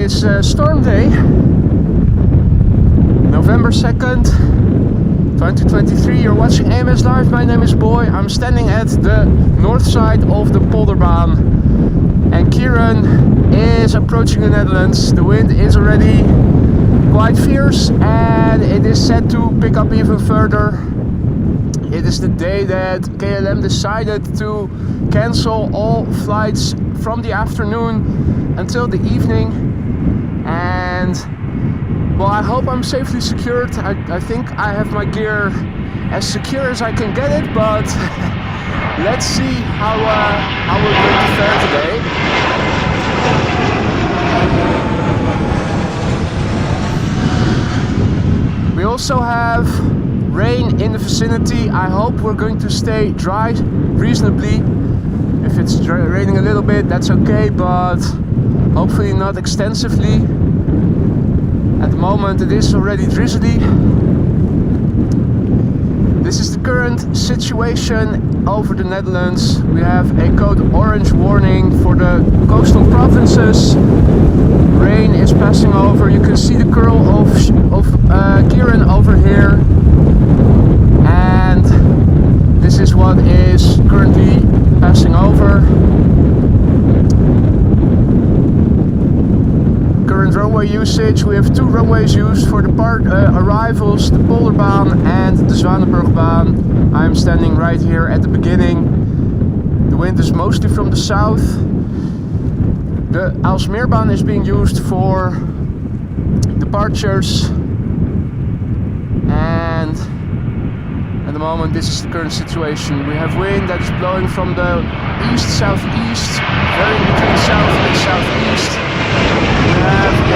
is storm day, November 2nd, 2023. You're watching AMS Live. My name is Boy. I'm standing at the north side of the Polderbaan, and Kieran is approaching the Netherlands. The wind is already quite fierce and it is set to pick up even further. It is the day that KLM decided to cancel all flights from the afternoon until the evening, and well, I hope I'm safely secured. I think I have my gear as secure as I can get it, but let's see how we're going to fare today. We also have rain in the vicinity. I hope we're going to stay dry reasonably. If it's raining a little bit, that's okay, but hopefully not extensively. At the moment it is already drizzly. This is the current situation over the Netherlands. We have a code orange warning for the coastal provinces. Rain is passing over. You can see the curl of Kieran over here. And this is what is currently passing over. Current runway usage, we have two runways used for the arrivals, the Polderbaan and the Zwanenburgbaan. I'm standing right here at the beginning. The wind is mostly from the south. The Aalsmeerbaan is being used for departures, and at the moment this is the current situation. We have wind that is blowing from the east-southeast, varying between south and southeast. We have a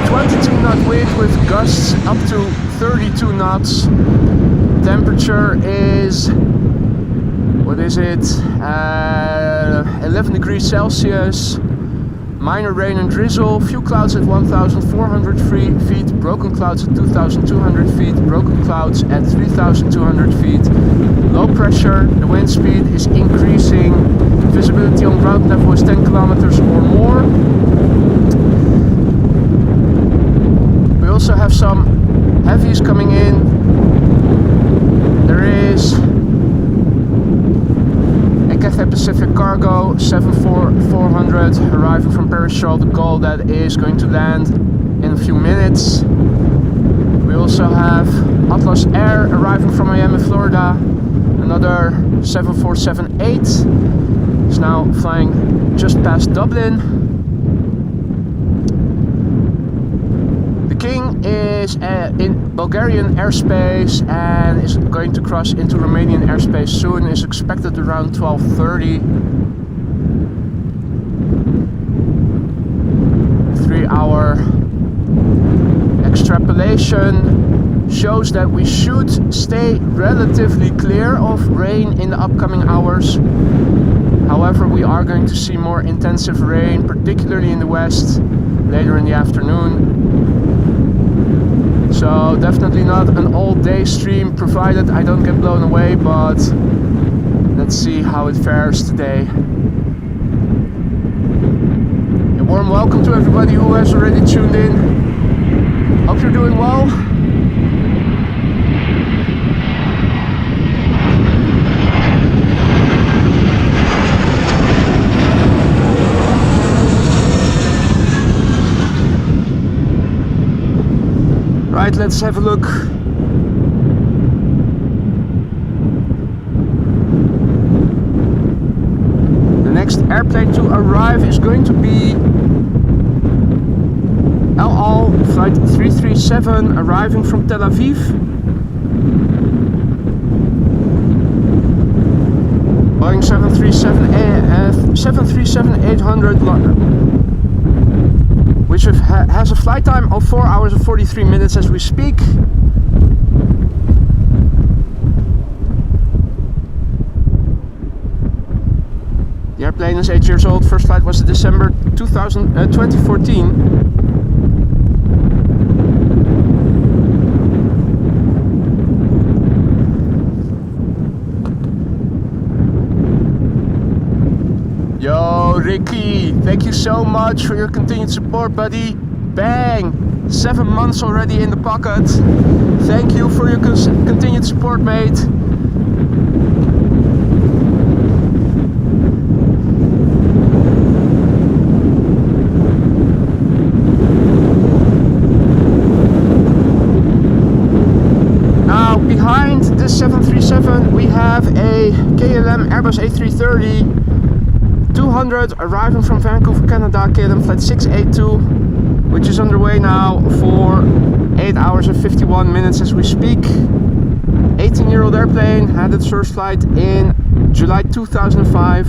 22 knot wind with gusts up to 32 knots. Temperature is, what is it, 11 degrees Celsius. Minor rain and drizzle, few clouds at 1,400 feet, broken clouds at 2,200 feet, broken clouds at 3,200 feet. Low pressure, the wind speed is increasing, visibility on ground level is 10 kilometers or more. We also have some heavies coming in. There is Cathay Pacific Cargo 74400 arriving from Paris-Charles de Gaulle that is going to land in a few minutes. We also have Atlas Air arriving from Miami, Florida, another 7478. It's now flying just past Dublin. The King is in Bulgarian airspace and is going to cross into Romanian airspace soon. Is expected around 12:30. 3-hour extrapolation shows that we should stay relatively clear of rain in the upcoming hours. However, we are going to see more intensive rain, particularly in the west, later in the afternoon. So definitely not an all-day stream, provided I don't get blown away, but let's see how it fares today. A warm welcome to everybody who has already tuned in. Hope you're doing well. Right, let's have a look. The next airplane to arrive is going to be El Al flight 337 arriving from Tel Aviv. Boeing 737-800, which has a flight time of 4 hours and 43 minutes as we speak. The airplane is 8 years old. First flight was in December 2014. Yo, Ricky, thank you so much for your continued support, buddy. Bang! 7 months already in the pocket. Thank you for your continued support, mate. Now, behind this 737, we have a KLM Airbus A330-200 arriving from Vancouver, Canada, KLM flight 682, which is underway now for 8 hours and 51 minutes as we speak. 18-year-old airplane, had its first flight in July 2005.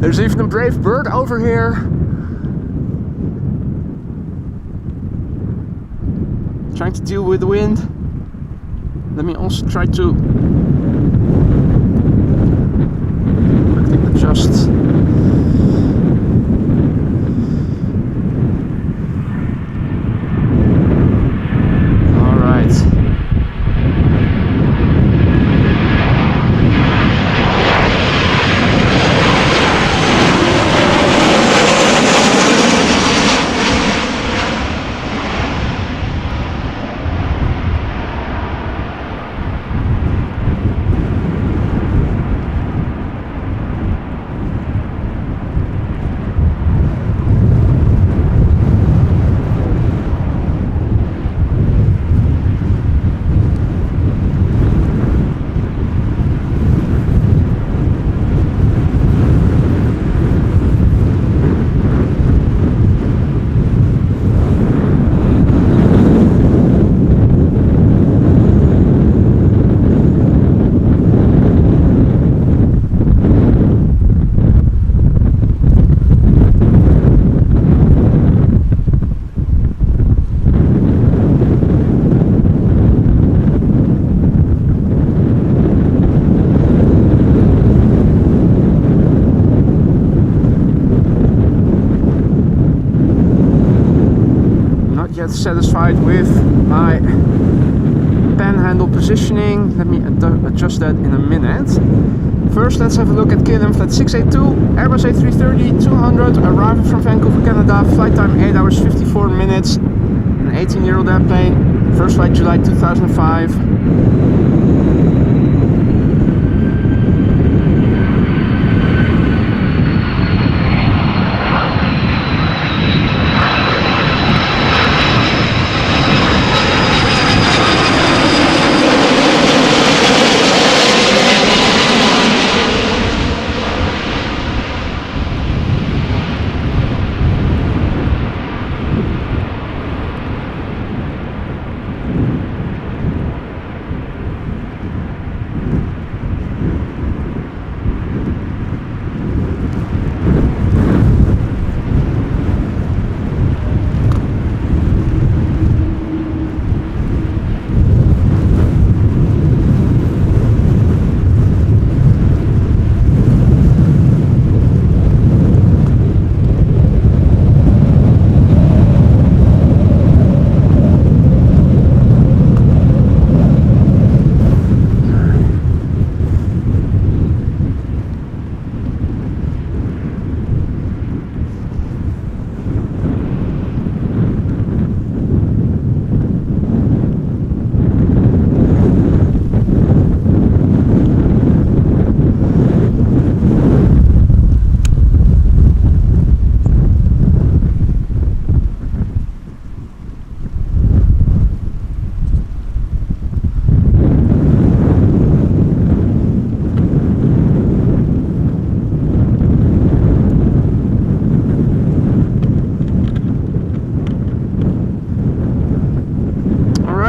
There's even a brave bird over here. Trying to deal with the wind. Let me also try to quickly adjust. All right. Satisfied with my panhandle positioning. Let me adjust that in a minute. First, let's have a look at KLM flight 682, Airbus A330-200, arriving from Vancouver, Canada, flight time 8 hours 54 minutes, an 18-year-old airplane, first flight July 2005.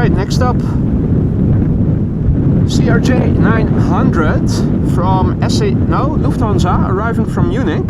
Next up, CRJ 900 from Lufthansa, arriving from Munich.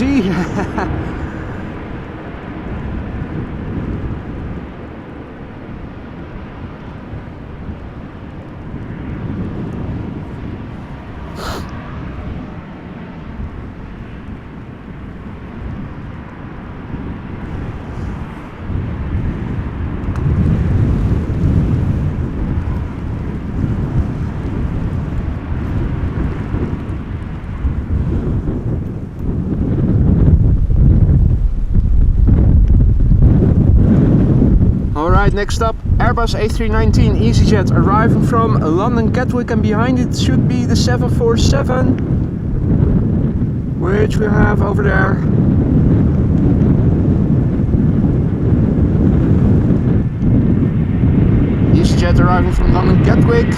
easy. Alright, next up, Airbus A319 EasyJet arriving from London Gatwick, and behind it should be the 747, which we have over there. EasyJet arriving from London Gatwick,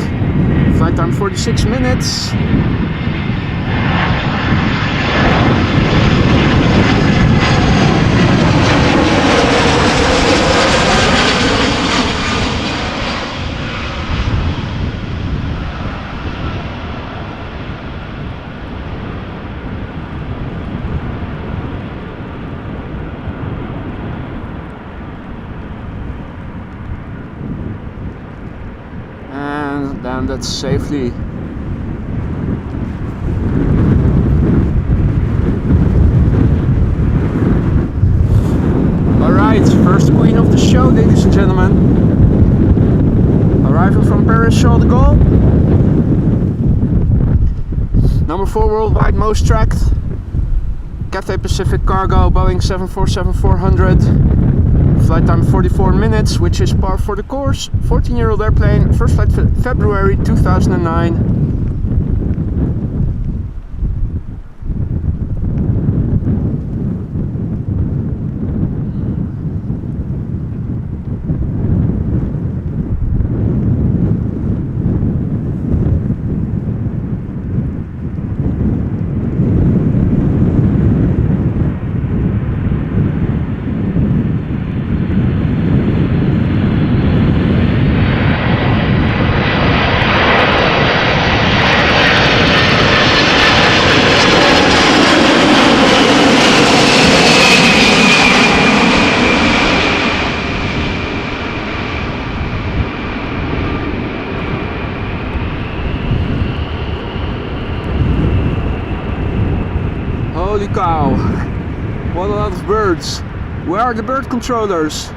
flight time 46 minutes. And that's safely. Alright, first queen of the show, ladies and gentlemen. Arriving from Paris, Charles de Gaulle. Number 4 worldwide, most tracked. Cathay Pacific Cargo, Boeing 747-400. Flight time 44 minutes, which is par for the course. 14-year-old airplane, first flight February 2009. Holy cow, what a lot of birds. Where are the bird controllers?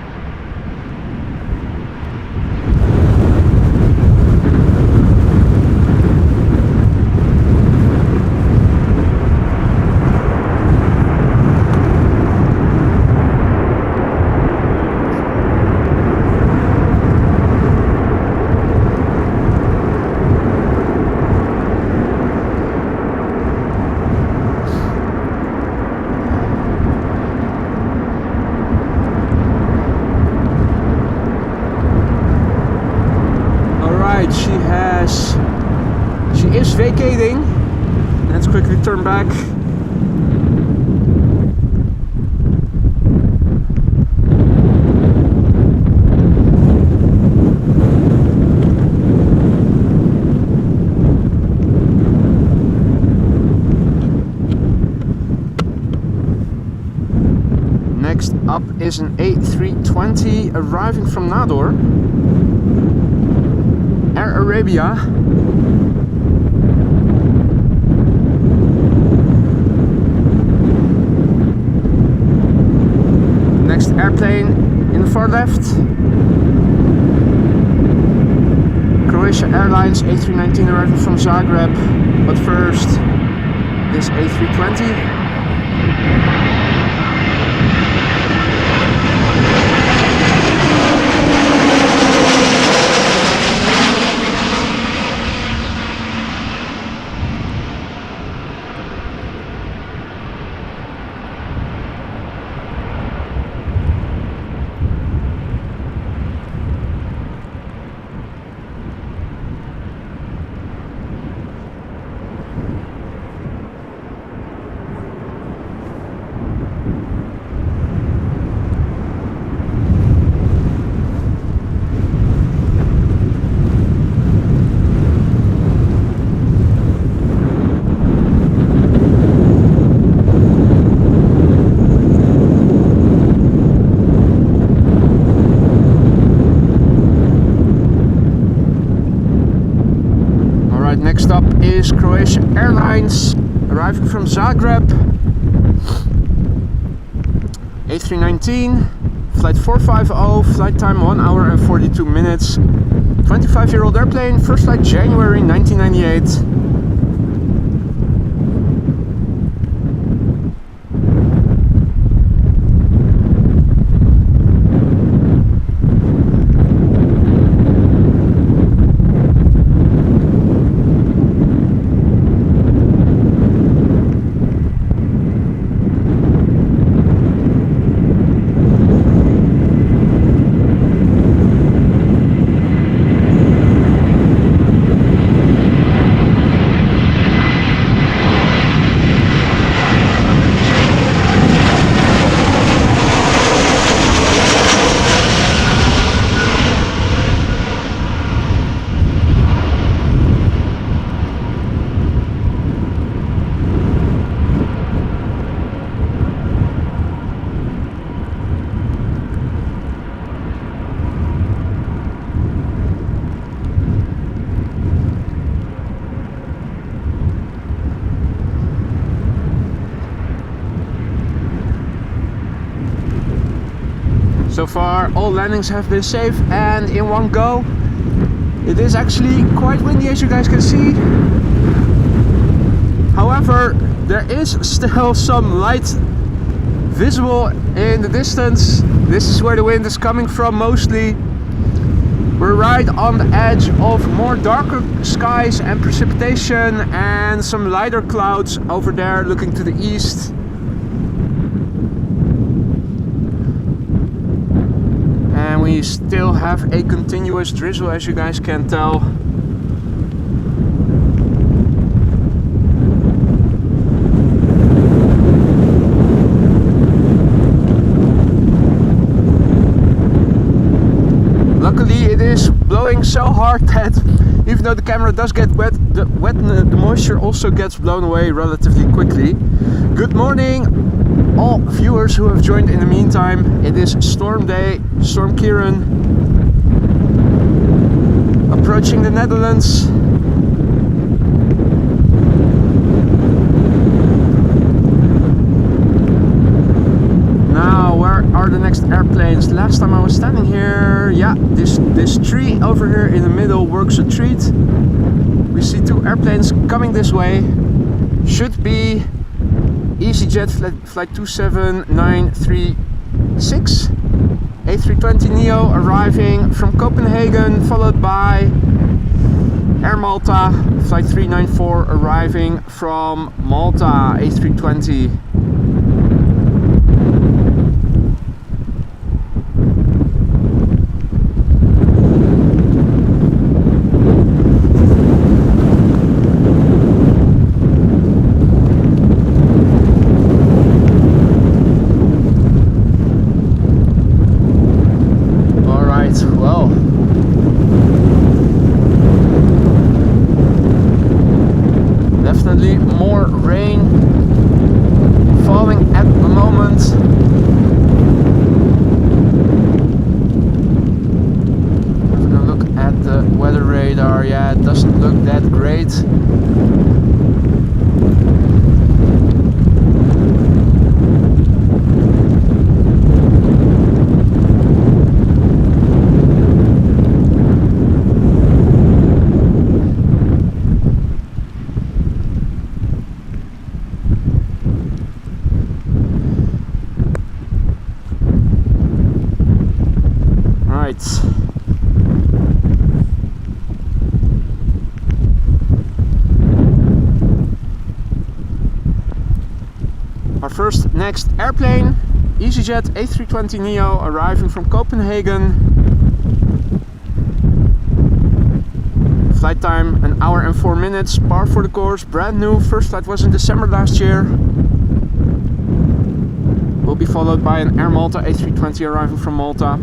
She is vacating. Let's quickly turn back. Next up is an A320 arriving from Nador, Air Arabia. Next airplane in the far left, Croatia Airlines A319 arriving from Zagreb, but first this A320. Next up is Croatia Airlines, arriving from Zagreb. A319, flight 450, flight time 1 hour and 42 minutes. 25-year-old airplane, first flight January 1998. So far all landings have been safe and in one go. It is actually quite windy, as you guys can see. However, there is still some light visible in the distance. This is where the wind is coming from mostly. We're right on the edge of more darker skies and precipitation and some lighter clouds over there looking to the east. And we still have a continuous drizzle, as you guys can tell. Luckily it is blowing so hard that even though the camera does get wet, the moisture also gets blown away relatively quickly. Good morning all viewers who have joined in the meantime. It is storm day, Storm Kieran, approaching the Netherlands. Now, where are the next airplanes? Last time I was standing here, yeah, this tree over here in the middle works a treat. We see two airplanes coming this way. Should be EasyJet flight 27936, A320neo arriving from Copenhagen, followed by Air Malta flight 394 arriving from Malta, A320. Well, definitely more rain falling at the moment. Having a look at the weather radar, yeah, it doesn't look that great. Our first next airplane, EasyJet A320neo arriving from Copenhagen. Flight time 1 hour and 4 minutes, par for the course, brand new. First flight was in December last year. Will be followed by an Air Malta A320 arriving from Malta.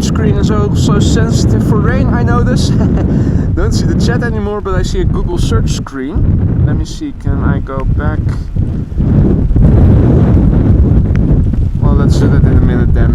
screen is also sensitive for rain, I notice. Don't see the chat anymore, but I see a Google search screen. Let me see, can I go back? Well, let's do that in a minute then.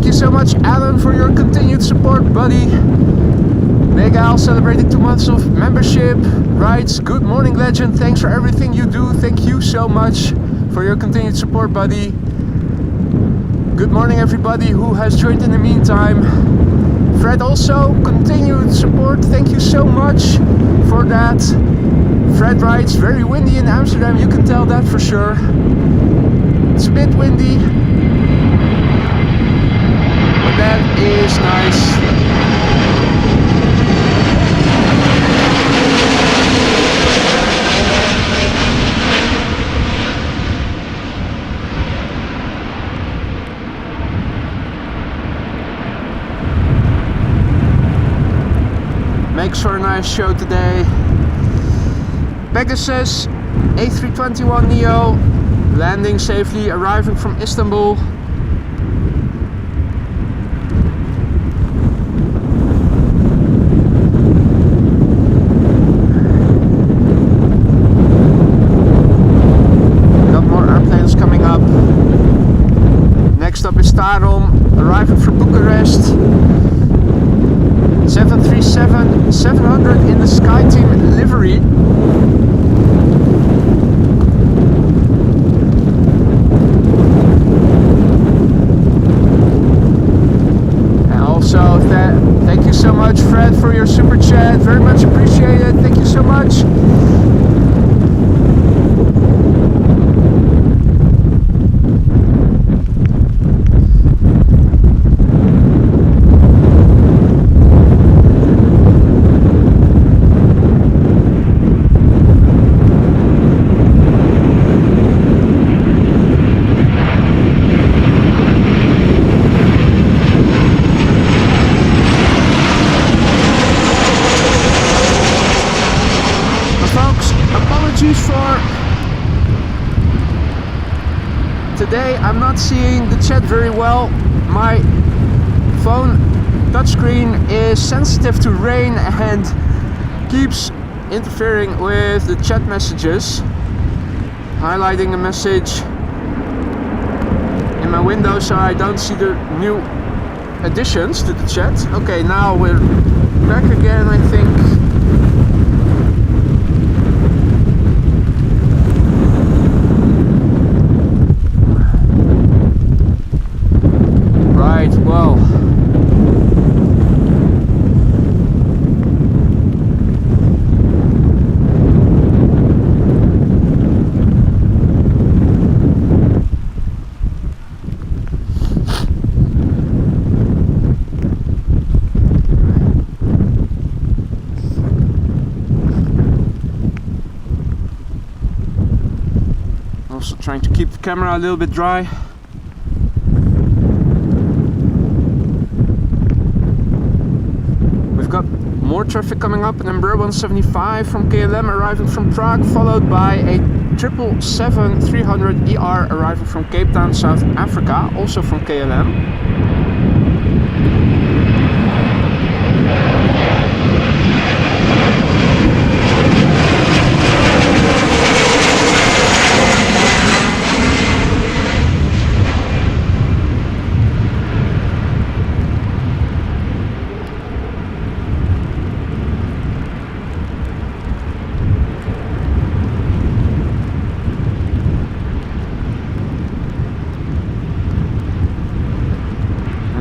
So much, Alan, for your continued support, buddy. Megal celebrating 2 months of membership. Writes, good morning, legend. Thanks for everything you do. Thank you so much for your continued support, buddy. Good morning, everybody who has joined in the meantime. Fred also, continued support. Thank you so much for that. Fred writes, very windy in Amsterdam. You can tell that for sure. It's a bit windy. That is nice. Makes for a nice show today. Pegasus A321neo landing safely, arriving from Istanbul. Arriving from Bucharest. 737-700 in the SkyTeam livery. And also thank you so much, Fred, for your super chat. Very much appreciated. Thank you so much. Today I'm not seeing the chat very well. My phone touchscreen is sensitive to rain and keeps interfering with the chat messages. Highlighting a message in my window so I don't see the new additions to the chat. Okay, now we're back again, I think. Well, Trying to keep the camera a little bit dry. We've got more traffic coming up, an Embraer 175 from KLM arriving from Prague, followed by a 777-300ER arriving from Cape Town, South Africa, also from KLM.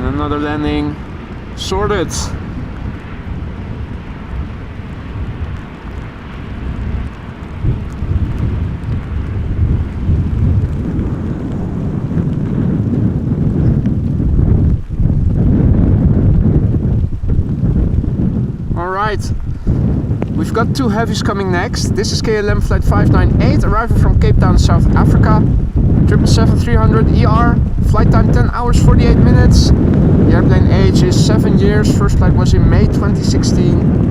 Another landing sorted. All right, we've got two heavies coming next. This is KLM flight 598 arriving from Cape Town, South Africa. 777-300ER, flight time 10 hours 48 minutes. The airplane age is 7 years, first flight was in May 2016.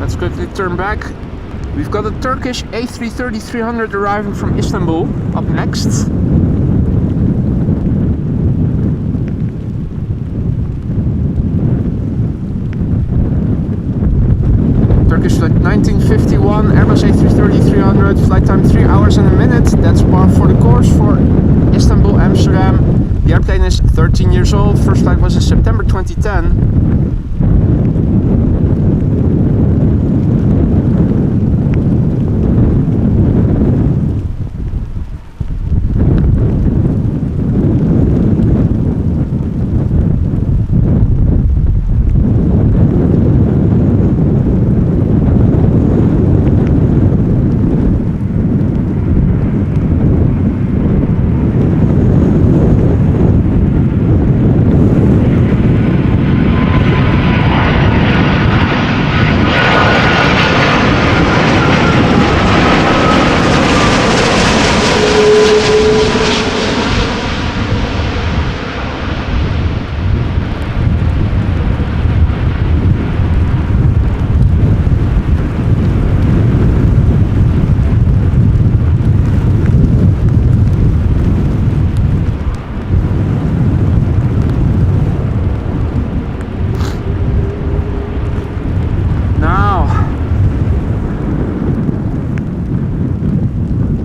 Let's quickly turn back. We've got a Turkish A330-300 arriving from Istanbul up next. Turkish flight 1951, Airbus A330-300, flight time 3 hours and a minute. That's par for the course for Istanbul, Amsterdam. The airplane is 13 years old, first flight was in September 2010.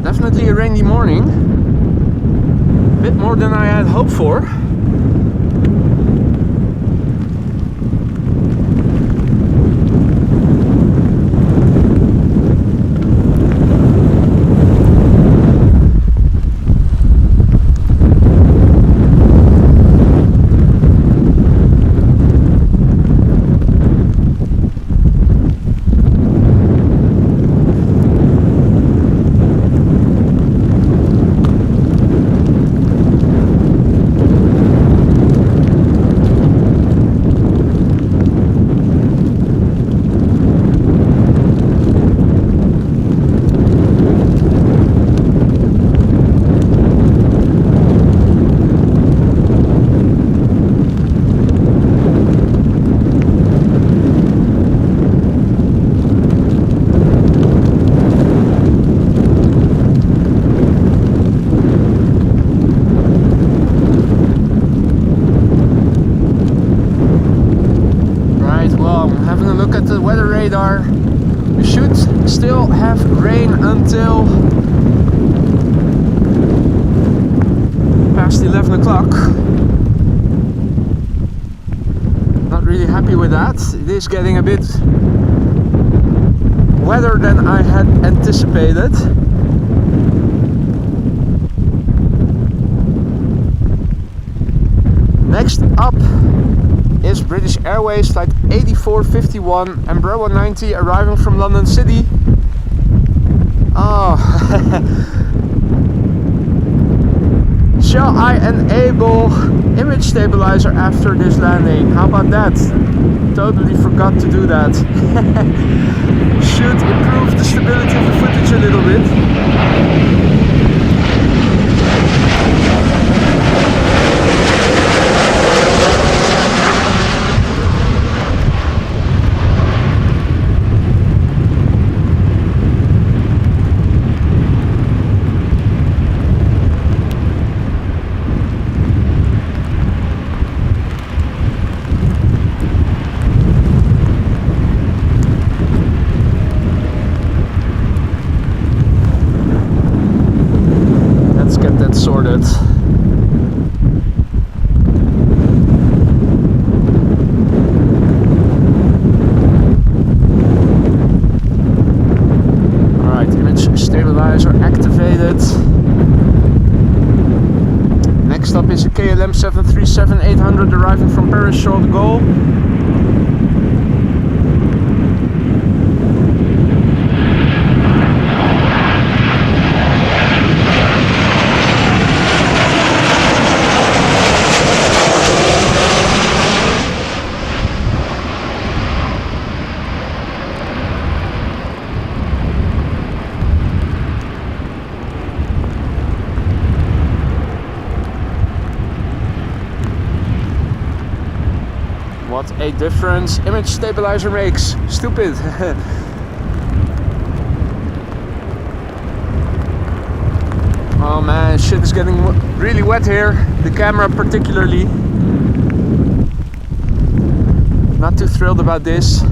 Definitely a rainy morning, a bit more than I had hoped for. Radar. We should still have rain until past 11 o'clock. Not really happy with that. It is getting a bit wetter than I had anticipated. Next up is British Airways flight 8451 Embraer 190 arriving from London City. Oh. Shall I enable image stabilizer after this landing? How about that? Totally forgot to do that. Should improve the stability of the footage a little bit. Sorted. Alright, image stabilizer activated. Next up is a KLM 737-800 arriving from Paris Charles de Gaulle. What a difference image stabilizer makes. Stupid. Oh man, shit is getting really wet here. The camera particularly. Not too thrilled about this.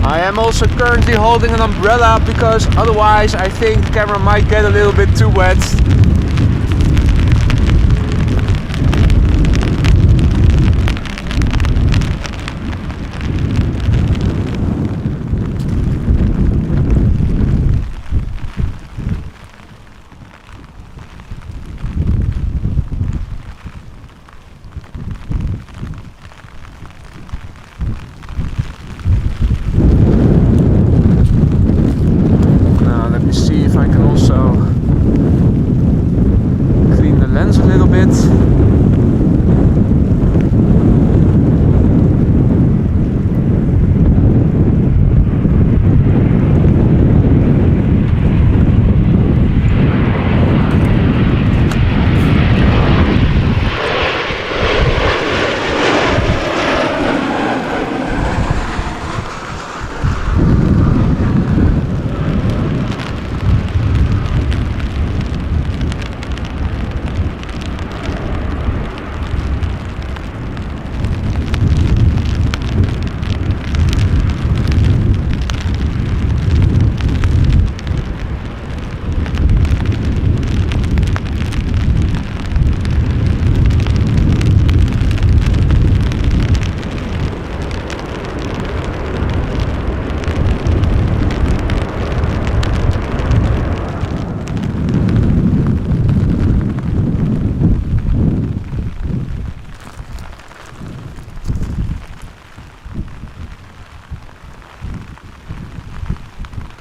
I am also currently holding an umbrella because otherwise I think the camera might get a little bit too wet. See if I can also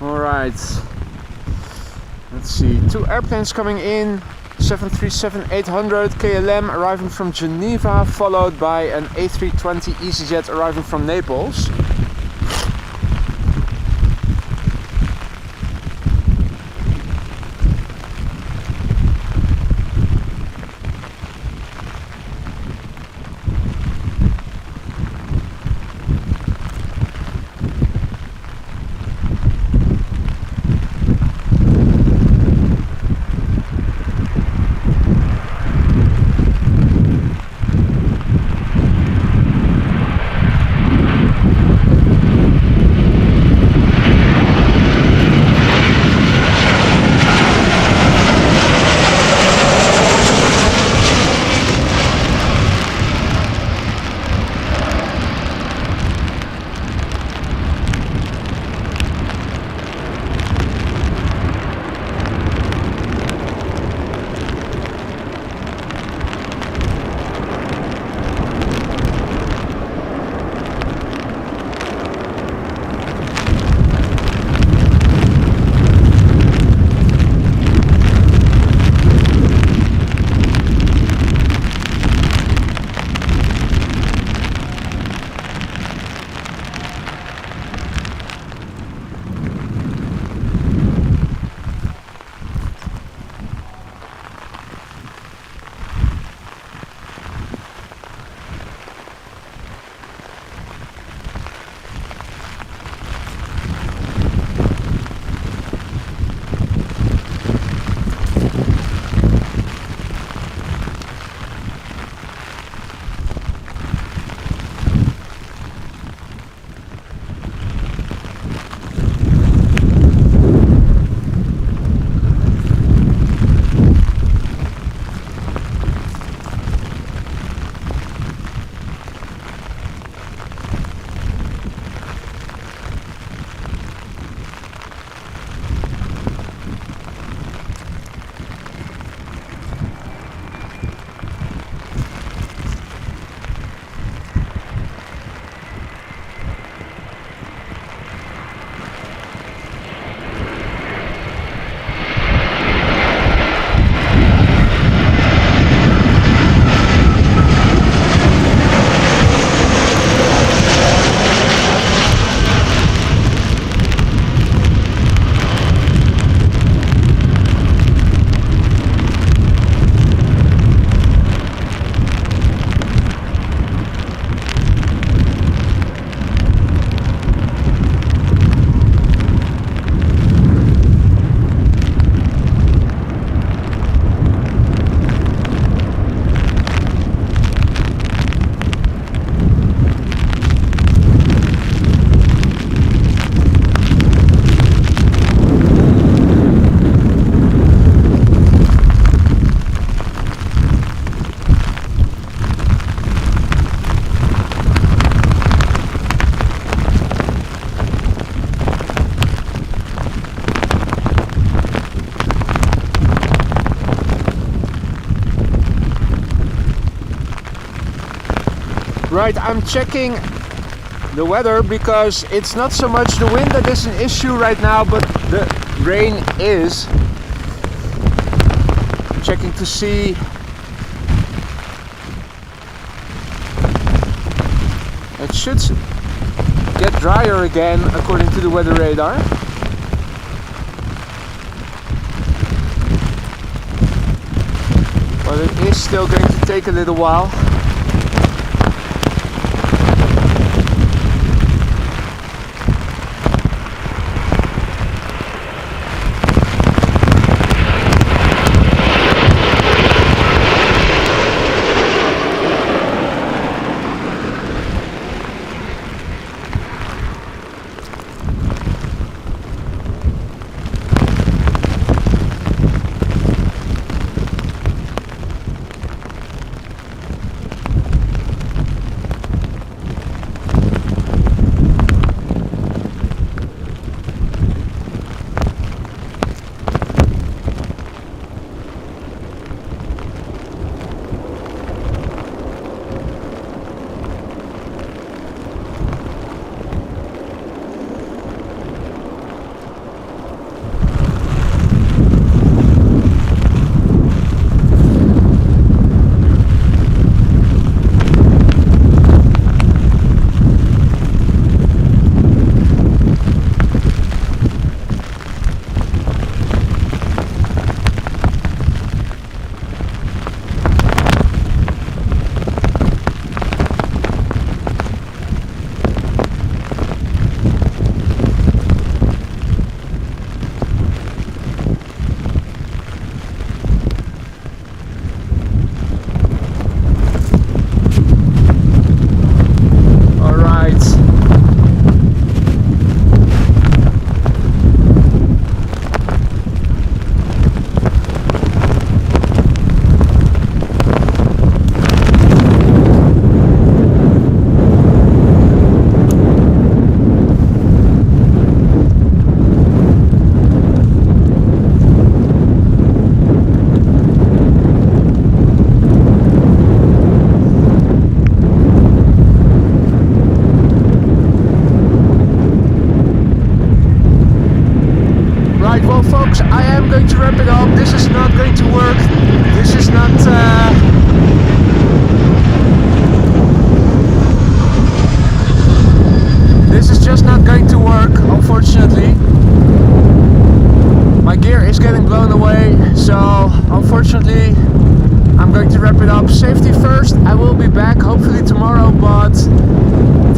Alright, let's see, 2 airplanes coming in, 737-800 KLM arriving from Geneva, followed by an A320 EasyJet arriving from Naples. Right, I'm checking the weather because it's not so much the wind that is an issue right now, but the rain is. I'm checking to see it should get drier again according to the weather radar. But it is still going to take a little while. So folks, I am going to wrap it up. This is not going to work. This is not this is just not going to work, unfortunately. My gear is getting blown away, so unfortunately I'm going to wrap it up. Safety first. I will be back hopefully tomorrow, but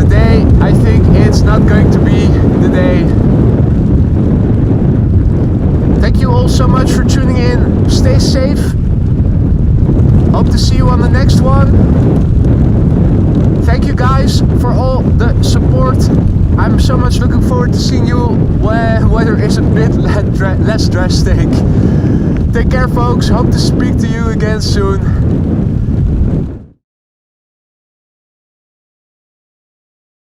today I think it's not going to be the day. Thank you all so much for tuning in. Stay safe. Hope to see you on the next one. Thank you guys for all the support. I'm so much looking forward to seeing you where weather is a bit less drastic. Take care folks, hope to speak to you again soon.